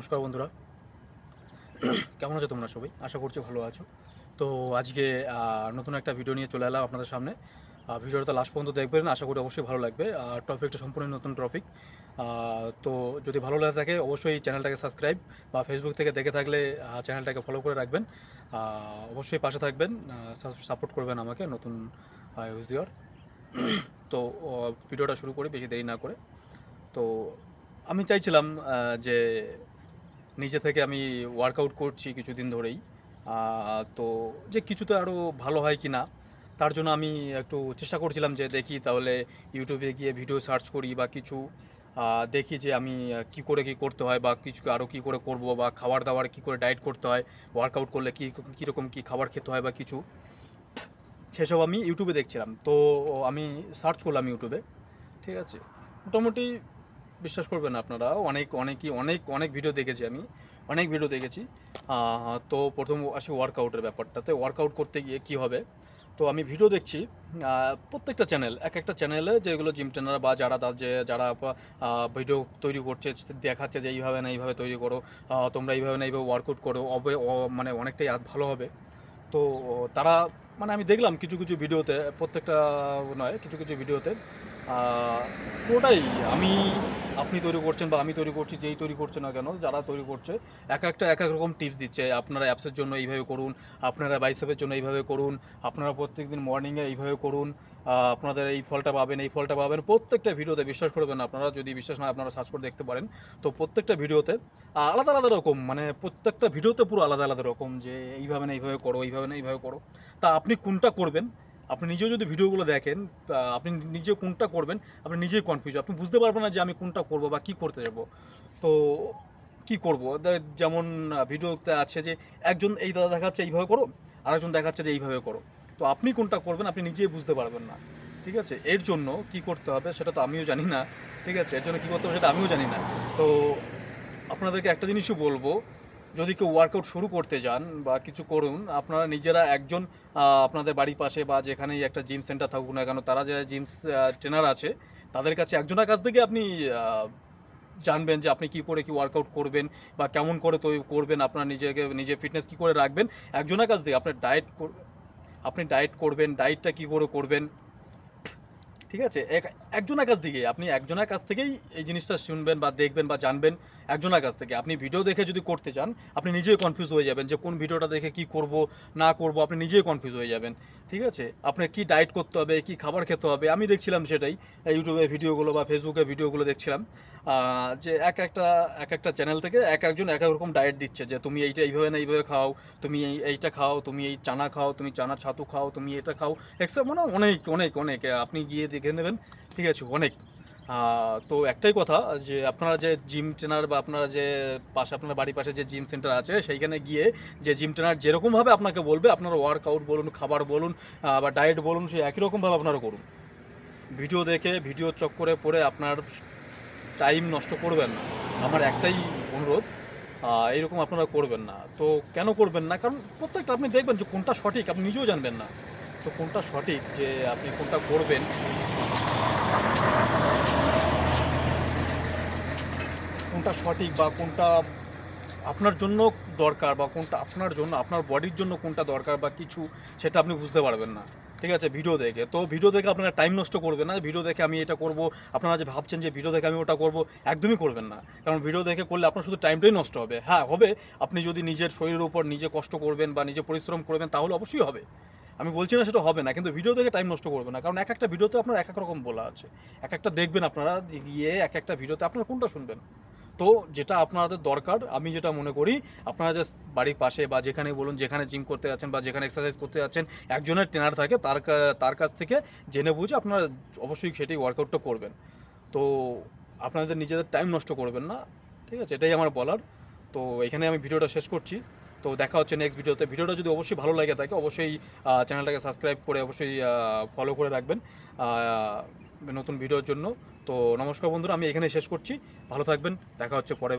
নমস্কার বন্ধুরা। কেমন আছো তোমরা সবাই? আশা করছি ভালো আছো। তো আজকে নতুন একটা ভিডিও নিয়ে চলে এলাম আপনাদের সামনে। ভিডিওটা লাস্ট পর্যন্ত দেখবেন, আশা করি অবশ্যই ভালো লাগবে। টপিকটা সম্পূর্ণ নতুন টপিক। তো যদি ভালো লাগে থাকে অবশ্যই চ্যানেলটাকে সাবস্ক্রাইব, বা ফেসবুক থেকে দেখে থাকলে চ্যানেলটাকে ফলো করে রাখবেন। অবশ্যই পাশে থাকবেন, সাপোর্ট করবেন আমাকে নতুন ইউজার। তো ভিডিওটা শুরু করি বেশি দেরি না করে। তো আমি চাইছিলাম যে নিজে থেকে আমি ওয়ার্কআউট করছি কিছুদিন ধরেই, তো যে কিছুতে আরও ভালো হয় কি না তার জন্য আমি একটু চেষ্টা করছিলাম যে দেখি তাহলে ইউটিউবে গিয়ে ভিডিও সার্চ করি বা কিছু দেখি যে আমি কি করে কি করতে হয়, বা কিছু আরও কী করে করব, বা খাবার দাবার কী করে ডায়েট করতে হয়, ওয়ার্কআউট করলে কীরকম কী খাবার খেতে হয় বা কিছু, সেসব আমি ইউটিউবে দেখছিলাম। তো আমি সার্চ করলাম ইউটিউবে, ঠিক আছে। মোটামুটি বিশ্বাস করবেন আপনারা, অনেক ভিডিও দেখেছি আমি, অনেক ভিডিও দেখেছি। তো প্রথম আসি ওয়ার্কআউটের ব্যাপারটাতে। ওয়ার্কআউট করতে গিয়ে কী হবে, তো আমি ভিডিও দেখছি প্রত্যেকটা চ্যানেল, এক একটা চ্যানেলে যেগুলো জিম ট্রেনার বা যারা ভিডিও তৈরি করছে, দেখাচ্ছে যে এইভাবে না এইভাবে তৈরি করো, তোমরা এইভাবে না এইভাবে ওয়ার্কআউট করো, মানে অনেকটাই ভালো হবে। তো তারা, মানে আমি দেখলাম কিছু কিছু ভিডিওতে, প্রত্যেকটা নয়, কিছু কিছু ভিডিওতে পুরোটাই আমি আপনি তৈরি করছেন বা আমি তৈরি করছি, যেই তৈরি করছে না কেন, যারা তৈরি করছে এক এক রকম টিপস দিচ্ছে। আপনারা অ্যাপসের জন্য এইভাবে করুন, আপনারা বাইসেপের জন্য এইভাবে করুন, আপনারা প্রত্যেকদিন মর্নিংয়ে এইভাবে করুন, আপনাদের এই ফলটা পাবেন, এই ফলটা পাবেন। প্রত্যেকটা ভিডিওতে, বিশ্বাস করবেন আপনারা, যদি বিশ্বাস না আপনারা সার্চ করে দেখতে পারেন। তো প্রত্যেকটা ভিডিওতে আলাদা আলাদা রকম, মানে প্রত্যেকটা ভিডিওতে পুরো আলাদা আলাদা রকম, যে এইভাবে না এইভাবে করো, এইভাবে না এইভাবে করো। তা আপনি কোনটা করবেন? আপনি নিজেও যদি ভিডিওগুলো দেখেন, আপনি নিজে কোনটা করবেন আপনি নিজেই কনফিউজ, আপনি বুঝতে পারবেন না যে আমি কোনটা করব বা কী করতে যাব। তো কী করবো, যেমন ভিডিওতে আছে যে একজন এই দাদা দেখাচ্ছে এইভাবে করো, আরেকজন দেখাচ্ছে যে এইভাবে করো। তো আপনি কোনটা করবেন আপনি নিজেই বুঝতে পারবেন না, ঠিক আছে। এর জন্য কি করতে হবে সেটা তো আমিও জানি না, ঠিক আছে। এর জন্য কী করতে হবে সেটা আমিও জানি না। তো আপনাদেরকে একটা জিনিসই বলবো, যদি কেউ ওয়ার্কআউট শুরু করতে যান বা কিছু করুন, আপনারা নিজেরা একজন, আপনাদের বাড়ির পাশে বা যেখানেই একটা জিম সেন্টার থাকুক না কেন, তারা যে জিম ট্রেনার আছে তাদের কাছে, একজনের কাছ থেকে আপনি জানবেন যে আপনি কী করে কি ওয়ার্কআউট করবেন, বা কেমন করে তৈরি করবেন, আপনার নিজে ফিটনেস কী করে রাখবেন। একজনের কাছ থেকে আপনি ডায়েট করবেন, ডায়েটটা কী করে করবেন, ঠিক আছে। একজনের কাছ থেকে, আপনি একজনের কাছ থেকেই এই জিনিসটা শুনবেন বা দেখবেন বা জানবেন। একজনের কাছ থেকে আপনি ভিডিও দেখে যদি করতে চান, আপনি নিজেই কনফিউজ হয়ে যাবেন যে কোন ভিডিওটা দেখে কি করব না করব, আপনি নিজেই কনফিউজ হয়ে যাবেন, ঠিক আছে। আপনার কি ডায়েট করতে হবে, কি খাবার খেতে হবে, আমি দেখছিলাম সেটাই ইউটিউবে ভিডিওগুলো বা ফেসবুকে ভিডিওগুলো দেখছিলাম। যে এক একটা চ্যানেল থেকে একজন এক এক রকম ডায়েট দিচ্ছে, যে তুমি এইটা এইভাবে না এইভাবে খাও, তুমি এইটা খাও, তুমি এই চানা খাও, তুমি চানা ছাতু খাও, তুমি এটা খাও, এক্সট্রা, মানে অনেক অনেক অনেক, আপনি গিয়ে দেখে নেবেন, ঠিক আছে, অনেক। তো একটাই কথা, যে আপনারা যে জিম ট্রেনার বা আপনারা যে আপনার বাড়ির পাশে যে জিম সেন্টার আছে সেইখানে গিয়ে যে জিম ট্রেনার যেরকমভাবে আপনাকে বলবে, আপনারা ওয়ার্কআউট বলুন, খাবার বলুন, বা ডায়েট বলুন, সেই একই রকমভাবে আপনারা করুন। ভিডিও দেখে ভিডিও চক্করে পড়ে আপনার টাইম নষ্ট করবেন না, আমার একটাই অনুরোধ। এইরকম আপনারা করবেন না। তো কেন করবেন না, কারণ প্রত্যেকটা আপনি দেখবেন যে কোনটা সঠিক আপনি নিজেও জানবেন না। তো কোনটা সঠিক, যে আপনি কোনটা করবেন, কোনটা সঠিক বা কোনটা আপনার জন্য দরকার, বা কোনটা আপনার জন্য, আপনার বডির জন্য কোনটা দরকার বা কিছু, সেটা আপনি বুঝতে পারবেন না, ঠিক আছে, ভিডিও দেখে। তো ভিডিও দেখে আপনারা টাইম নষ্ট করবেন না, ভিডিও দেখে আমি এটা করব, আপনারা যে ভাবছেন যে ভিডিও দেখে আমি ওটা করব, একদমই করবেন না। কারণ ভিডিও দেখে করলে আপনার শুধু টাইমটাই নষ্ট হবে। হ্যাঁ হবে, আপনি যদি নিজের শরীরের উপর নিজে কষ্ট করবেন বা নিজে পরিশ্রম করবেন তাহলে অবশ্যই হবে, আমি বলছি না সেটা হবে না, কিন্তু ভিডিও দেখে টাইম নষ্ট করবে না। কারণ এক একটা ভিডিওতে আপনার এক এক রকম বলা আছে, এক একটা দেখবেন আপনারা গিয়ে, এক একটা ভিডিওতে আপনারা কোনটা শুনবেন। তো যেটা আপনাদের দরকার, আমি যেটা মনে করি, আপনারা যে বাড়ির পাশে বা যেখানে বলুন, যেখানে জিম করতে যাচ্ছেন বা যেখানে এক্সারসাইজ করতে যাচ্ছেন, একজনের ট্রেনার থাকে, তার কাছ থেকে জেনে বুঝে আপনারা অবশ্যই সেটাই ওয়ার্কআউটটা করবেন। তো আপনাদের নিজেদের টাইম নষ্ট করবেন না, ঠিক আছে, এটাই আমার বলার। তো এখানে আমি ভিডিওটা শেষ করছি। তো দেখা হচ্ছে নেক্সট ভিডিওতে। ভিডিওটা যদি অবশ্যই ভালো লাগে থাকে অবশ্যই চ্যানেলটাকে সাবস্ক্রাইব করে অবশ্যই ফলো করে রাখবেন নতুন ভিডিওর জন্য। তো নমস্কার বন্ধুরা, আমি এখানে শেষ করছি। ভালো থাকবেন, দেখা হচ্ছে পরে।